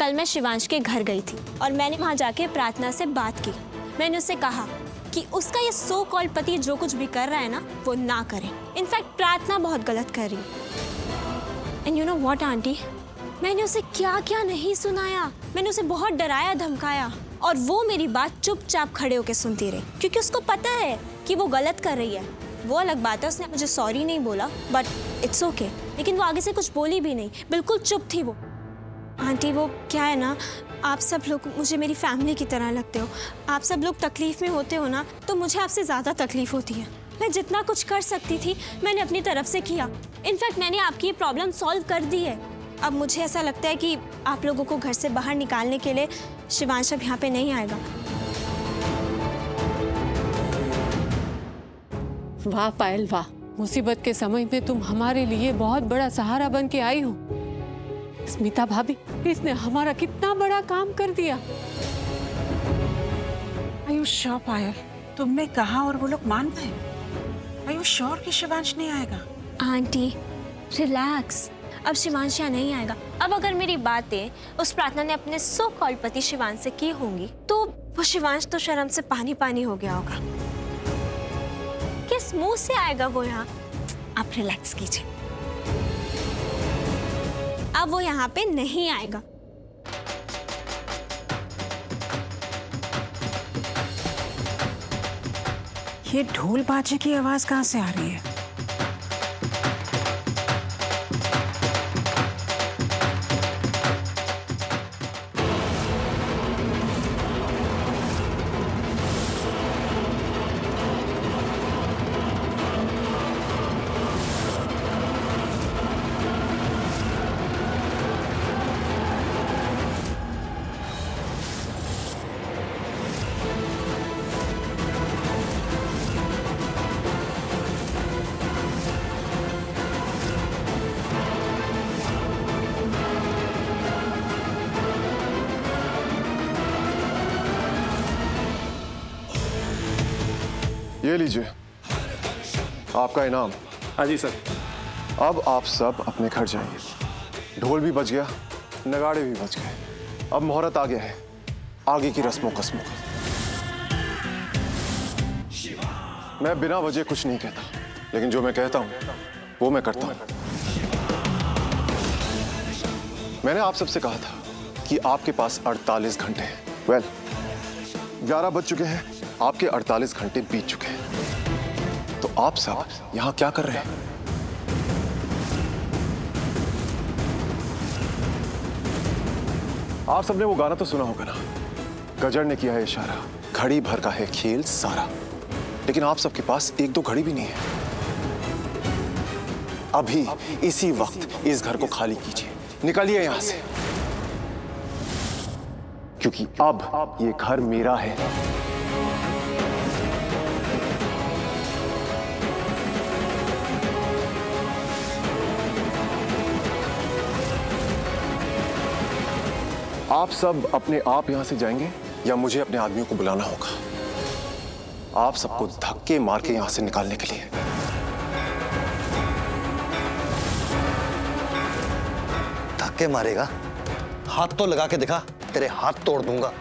कल मैं शिवांश के घर गई थी और मैंने वहाँ जाके प्रार्थना से बात की। मैंने उससे कहा कि उसका ये सो कॉल्ड पति जो कुछ भी कर रहा है ना, वो ना करे। इनफैक्ट प्रार्थना बहुत गलत कर रही है। And you know what aunty, मैंने उसे क्या क्या नहीं सुनाया। मैंने उसे बहुत डराया धमकाया और वो मेरी बात चुपचाप खड़े होकर सुनती रही, क्योंकि उसको पता है कि वो गलत कर रही है। वो अलग बात है, उसने मुझे सॉरी नहीं बोला, बट इट्स ओके। लेकिन वो आगे से कुछ बोली भी नहीं, बिल्कुल चुप थी वो। आंटी वो क्या है ना, आप सब लोग मुझे मेरी फैमिली की तरह लगते हो। आप सब लोग तकलीफ में होते हो ना, तो मुझे आपसे ज़्यादा तकलीफ होती है। मैं जितना कुछ कर सकती थी मैंने अपनी तरफ से किया। इनफैक्ट मैंने आपकी ये प्रॉब्लम सॉल्व कर दी है। अब मुझे ऐसा लगता है कि आप लोगों को घर से बाहर निकालने के लिए शिवांश अब यहाँ पे नहीं आएगा। वाह पायल वाह, मुसीबत के समय में तुम हमारे लिए बहुत बड़ा सहारा बन के आई हो। स्मिता भाभी, इसने हमारा कितना बड़ा काम कर दिया। Are you sure, पायल? तुमने कहा और वो लोग मान गए। Are you sure कि शिवांश नहीं आएगा? आंटी रिलैक्स, अब शिवांश यहाँ नहीं आएगा। अब अगर मेरी बातें उस प्रार्थना ने अपने सो कॉल्ड पति शिवांश से की होंगी तो वो शिवांश तो शर्म से पानी पानी हो गया होगा। किस मुंह से आएगा वो यहाँ? आप रिलैक्स कीजिए, अब वो यहाँ पे नहीं आएगा। ये ढोल बाजे की आवाज कहाँ से आ रही है? ये लीजिए आपका इनाम। हाँ जी सर। अब आप सब अपने घर जाइए। ढोल भी बज गया, नगाड़े भी बज गए। अब मुहूर्त आ गया है आगे की रस्मों कस्मों का। मैं बिना वजह कुछ नहीं कहता, लेकिन जो मैं कहता हूं वो मैं करता हूं। मैंने आप सबसे कहा था कि आपके पास 48 घंटे हैं। वेल, 11 बज चुके हैं, आपके 48 घंटे बीत चुके हैं। तो आप सब यहां क्या कर रहे हैं? आप सबने वो गाना तो सुना होगा ना, गजर ने किया है इशारा, घड़ी भर का है खेल सारा। लेकिन आप सबके पास एक दो घड़ी भी नहीं है। अभी इसी वक्त इस घर को खाली कीजिए, निकलिए यहां से, क्योंकि अब ये घर मेरा है। आप सब अपने आप यहां से जाएंगे या मुझे अपने आदमियों को बुलाना होगा आप सबको धक्के मार के यहां से निकालने के लिए। धक्के मारेगा? हाथ तो लगा के दिखा, तेरे हाथ तोड़ दूंगा।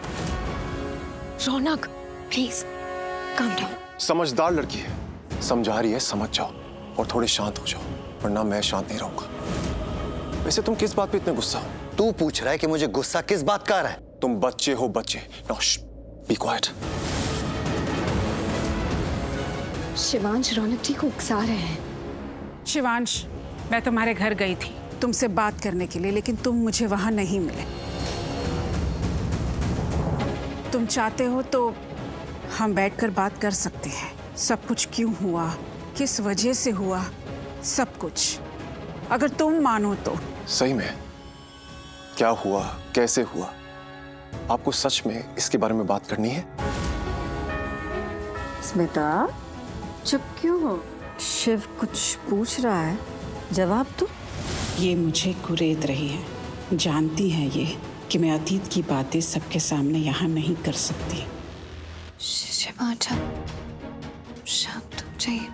रौनक प्लीज काम डाउन। समझदार लड़की है, समझा रही है, समझ जाओ और थोड़े शांत हो जाओ, वरना मैं शांत नहीं रहूंगा। वैसे तुम किस बात पे इतने गुस्सा हो? तू पूछ रहा है कि मुझे गुस्सा किस बात का आ रहा है? तुम बच्चे हो बच्चे। Now be quiet. Shivansh Raunak ji को उकसा रहे हैं। शिवांश, मैं तुम्हारे घर गई थी तुमसे बात करने के लिए, लेकिन तुम मुझे वहां नहीं मिले। तुम चाहते हो तो हम बैठकर बात कर सकते हैं। सब कुछ क्यों हुआ, किस वजह से हुआ, सब कुछ, अगर तुम मानो तो। सही में क्या हुआ, कैसे हुआ? आपको सच में इसके बारे में बात करनी है? स्मिता, चुप क्यों हो? शिव कुछ पूछ रहा है, जवाब दो। ये मुझे कुरेद रही है। जानती है ये कि मैं अतीत की बातें सबके सामने यहाँ नहीं कर सकती। शिवांश तुम चाहिए।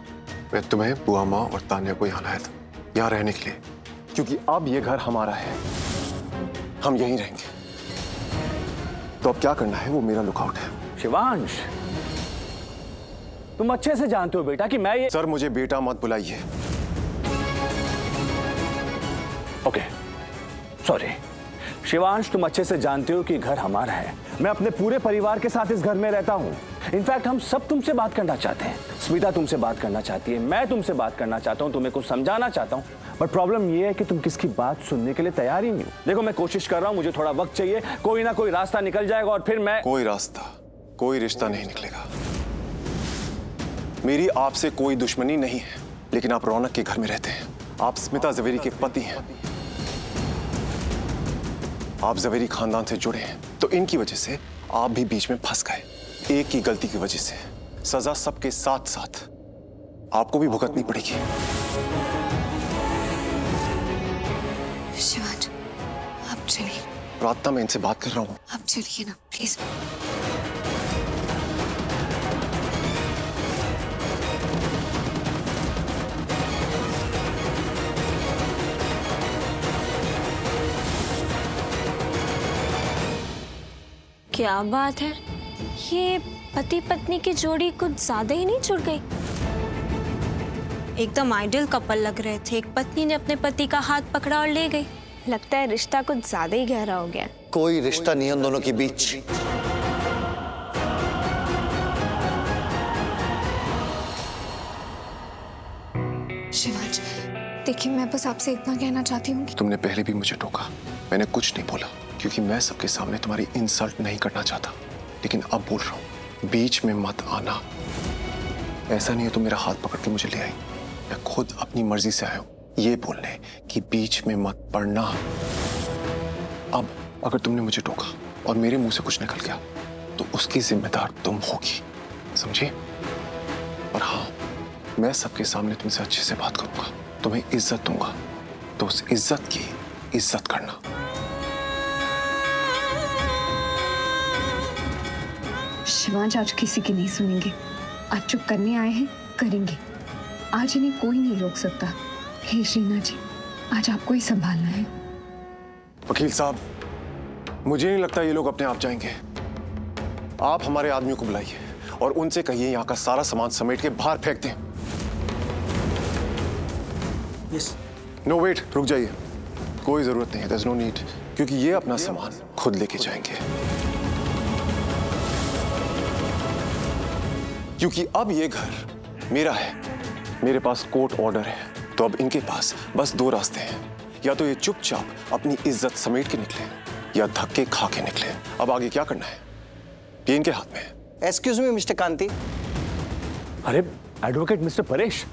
मैं तुम्हें, बुआ माँ और तान्या को यहाँ लाया था, यहाँ रहने के लिए, क्योंकि अब ये घर हमारा है। हम यहीं रहेंगे। तो अब क्या करना है वो मेरा लुकआउट है। शिवांश, तुम अच्छे से जानते हो बेटा कि मैं ये सर मुझे बेटा मत बुलाइए। Okay sorry. शिवांश, तुम अच्छे से जानते हो कि घर हमारा है। मैं अपने पूरे परिवार के साथ इस घर में रहता हूँ। इनफैक्ट हम सब तुमसे बात करना चाहते हैं। स्मिता तुमसे बात करना चाहती है, मैं तुमसे बात करना चाहता हूँ, तुम्हें कुछ समझाना चाहता हूँ, बट प्रॉब्लम ये है कि तुम किसकी बात सुनने के लिए तैयार ही नहीं हो। देखो मैं कोशिश कर रहा हूँ, मुझे थोड़ा वक्त चाहिए, कोई ना कोई रास्ता निकल जाएगा और फिर मैं कोई रास्ता, कोई रिश्ता नहीं निकलेगा। मेरी आपसे कोई दुश्मनी नहीं है, लेकिन आप रौनक के घर में रहते हैं। आप स्मिता जवेरी के पति हैं। आप जवेरी खानदान से जुड़े हैं, तो इनकी वजह से आप भी बीच में फंस गए। एक की गलती की वजह से सजा सबके साथ साथ आपको भी भुगतनी पड़ेगी। शिवांश, आप चलिए। प्रार्थना, मैं इनसे बात कर रहा हूँ। आप चलिए ना प्लीज। क्या बात है, ये पति पत्नी की जोड़ी कुछ ज्यादा ही नहीं जुड़ गई? एकदम आइडियल कपल लग रहे थे। एक पत्नी ने अपने पति का हाथ पकड़ा और ले गई। लगता है रिश्ता कुछ ज्यादा ही गहरा हो गया। कोई रिश्ता नहीं है उन दोनों के बीच। शिवांश, देखिए मैं बस आपसे इतना कहना चाहती हूँ कि तुमने पहले भी मुझे टोका, मैंने कुछ नहीं बोला, क्योंकि मैं सबके सामने तुम्हारी इंसल्ट नहीं करना चाहता। लेकिन अब बोल रहा हूँ, बीच में मत आना। ऐसा नहीं है तुम मेरा हाथ पकड़ के मुझे ले आई, मैं खुद अपनी मर्जी से आया हूँ ये बोलने कि बीच में मत पड़ना। अब अगर तुमने मुझे टोका और मेरे मुंह से कुछ निकल गया तो उसकी जिम्मेदार तुम होगी, समझी? और हाँ, मैं सबके सामने तुमसे अच्छे से बात करूंगा, तुम्हें इज्जत दूंगा, तो उस इज्जत की इज्जत करना। शिवांश आज किसी की नहीं सुनेंगे। आज जो करने आए हैं करेंगे। आज इन्हें कोई नहीं रोक सकता। हे श्रीना जी, आज आपको ही संभालना है। वकील साहब, मुझे नहीं लगता ये लोग अपने आप जाएंगे। आप हमारे आदमियों को बुलाइए और उनसे कहिए यहाँ का सारा सामान समेट के बाहर फेंक दें। नो वेट, रुक जाइए, कोई जरूरत नहीं है, there's no need, क्योंकि ये अपना सामान खुद लेके जाएंगे। क्योंकि अब ये घर मेरा है, मेरे पास कोर्ट ऑर्डर है, तो अब इनके पास बस दो रास्ते हैं। या तो ये चुपचाप अपनी इज्जत समेट के निकले या धक्के खा के निकले। अब आगे क्या करना है ये इनके हाथ में है। एक्सक्यूज मी मिस्टर कांति। अरे एडवोकेट मिस्टर परेश,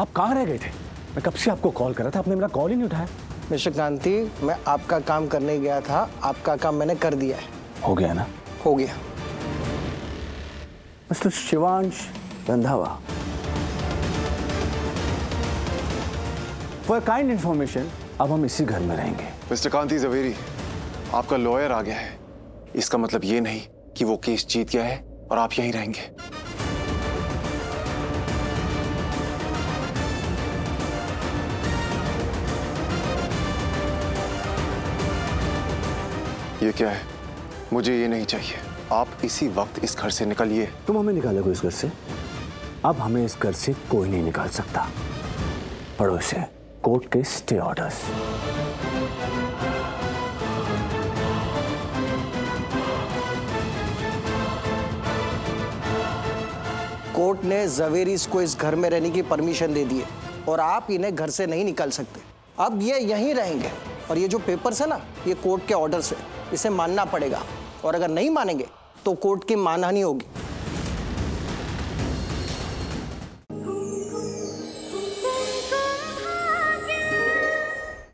आप कहाँ रह गए थे? मैं कब से आपको कॉल कर रहा था, आपने मेरा कॉल ही नहीं उठाया। मिस्टर कांति, मैं आपका काम करने गया था, आपका काम मैंने कर दिया है। हो गया ना? हो गया। Mister Shivansh Randhawa, for kind information, अब हम इसी घर में रहेंगे। मिस्टर कांति जवेरी, आपका लॉयर आ गया है। इसका मतलब ये नहीं कि वो केस जीत गया है और आप यहीं रहेंगे। ये क्या है? मुझे ये नहीं चाहिए। आप इसी वक्त इस घर से निकलिए। तुम हमें निकालोगे इस घर से? अब हमें इस घर से कोई नहीं निकाल सकता। पढ़ो इसे, कोर्ट के स्टे ऑर्डर्स। कोर्ट ने जवेरीज को इस घर में रहने की परमिशन दे दी है और आप इन्हें घर से नहीं निकाल सकते। अब ये यहीं रहेंगे और ये जो पेपर्स है ना, ये कोर्ट के ऑर्डर से, इसे मानना पड़ेगा और अगर नहीं मानेंगे तो कोर्ट की मानहानि होगी।